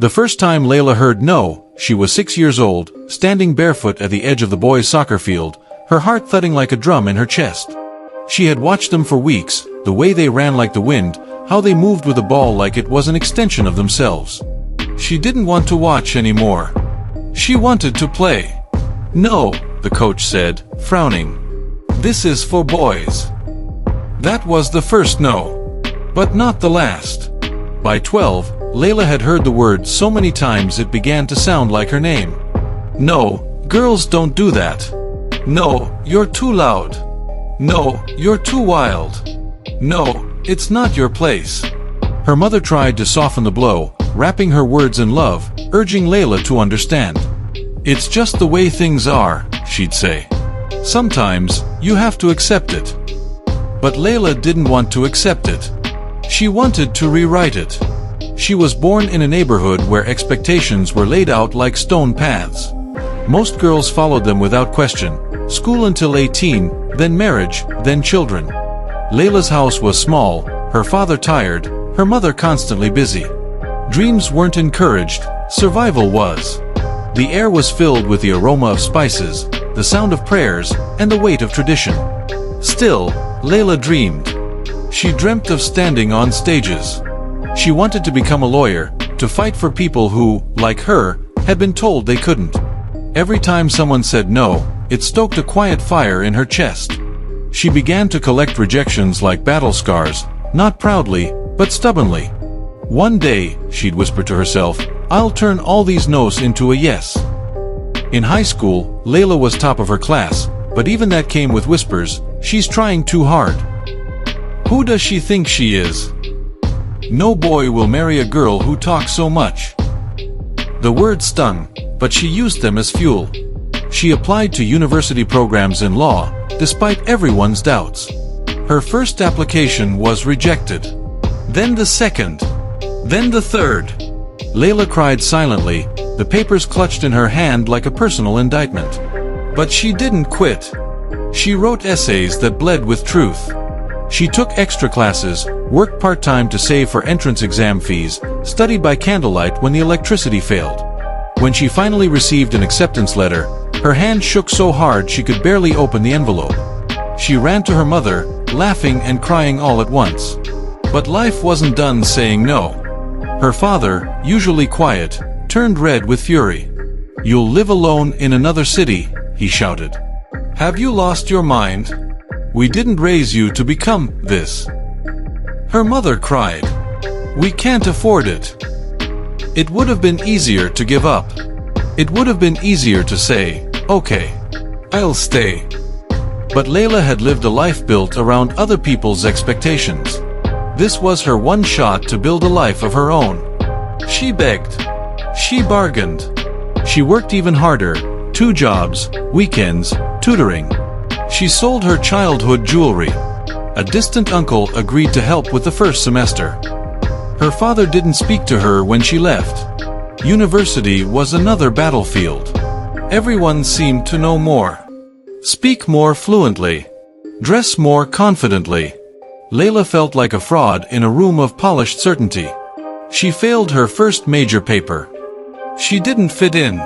The first time Layla heard no, she was 6 years old, standing barefoot at the edge of the boys' soccer field, her heart thudding like a drum in her chest. She had watched them for weeks, the way they ran like the wind, how they moved with the ball like it was an extension of themselves. She didn't want to watch anymore. She wanted to play. "No," the coach said, frowning. "This is for boys." That was the first no. But not the last. By 12, Layla had heard the word so many times it began to sound like her name. "No, girls don't do that. No, you're too loud. No, you're too wild. No, it's not your place." Her mother tried to soften the blow, wrapping her words in love, urging Layla to understand. "It's just the way things are," she'd say. "Sometimes, you have to accept it." But Layla didn't want to accept it. She wanted to rewrite it. She was born in a neighborhood where expectations were laid out like stone paths. Most girls followed them without question. School until 18, then marriage, then children. Layla's house was small, her father tired, her mother constantly busy. Dreams weren't encouraged, survival was. The air was filled with the aroma of spices, the sound of prayers, and the weight of tradition. Still, Layla dreamed. She dreamt of standing on stages. She wanted to become a lawyer, to fight for people who, like her, had been told they couldn't. Every time someone said no, it stoked a quiet fire in her chest. She began to collect rejections like battle scars, not proudly, but stubbornly. One day, she'd whisper to herself, "I'll turn all these no's into a yes." In high school, Layla was top of her class, but even that came with whispers, "She's trying too hard. Who does she think she is? No boy will marry a girl who talks so much." The words stung, but she used them as fuel. She applied to university programs in law, despite everyone's doubts. Her first application was rejected. Then the second. Then the third. Layla cried silently, the papers clutched in her hand like a personal indictment. But she didn't quit. She wrote essays that bled with truth. She took extra classes, worked part-time to save for entrance exam fees, studied by candlelight when the electricity failed. When she finally received an acceptance letter, her hand shook so hard she could barely open the envelope. She ran to her mother, laughing and crying all at once. But life wasn't done saying no. Her father, usually quiet, turned red with fury. "You'll live alone in another city," he shouted. "Have you lost your mind? We didn't raise you to become this." Her mother cried. "We can't afford it." It would have been easier to give up. It would have been easier to say, "Okay, I'll stay." But Layla had lived a life built around other people's expectations. This was her one shot to build a life of her own. She begged. She bargained. She worked even harder, 2 jobs, weekends, tutoring. She sold her childhood jewelry. A distant uncle agreed to help with the first semester. Her father didn't speak to her when she left. University was another battlefield. Everyone seemed to know more. Speak more fluently. Dress more confidently. Layla felt like a fraud in a room of polished certainty. She failed her first major paper. She didn't fit in.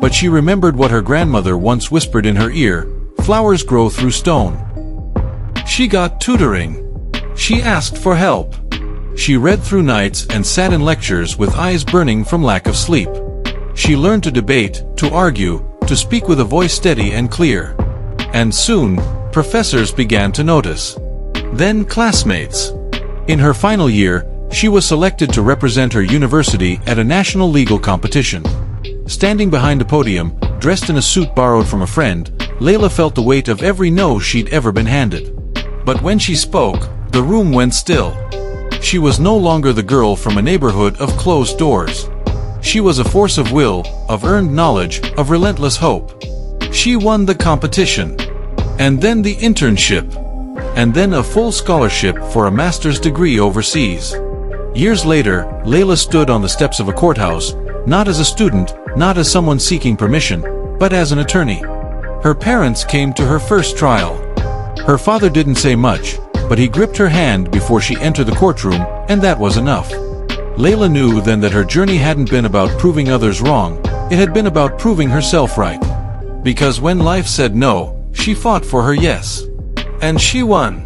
But she remembered what her grandmother once whispered in her ear, "Flowers grow through stone." She got tutoring. She asked for help. She read through nights and sat in lectures with eyes burning from lack of sleep. She learned to debate, to argue, to speak with a voice steady and clear. And soon, professors began to notice. Then classmates. In her final year, she was selected to represent her university at a national legal competition. Standing behind a podium, dressed in a suit borrowed from a friend, Layla felt the weight of every no she'd ever been handed. But when she spoke, the room went still. She was no longer the girl from a neighborhood of closed doors. She was a force of will, of earned knowledge, of relentless hope. She won the competition. And then the internship. And then a full scholarship for a master's degree overseas. Years later, Layla stood on the steps of a courthouse, not as a student, not as someone seeking permission, but as an attorney. Her parents came to her first trial. Her father didn't say much, but he gripped her hand before she entered the courtroom, and that was enough. Layla knew then that her journey hadn't been about proving others wrong, it had been about proving herself right. Because when life said no, she fought for her yes. And she won.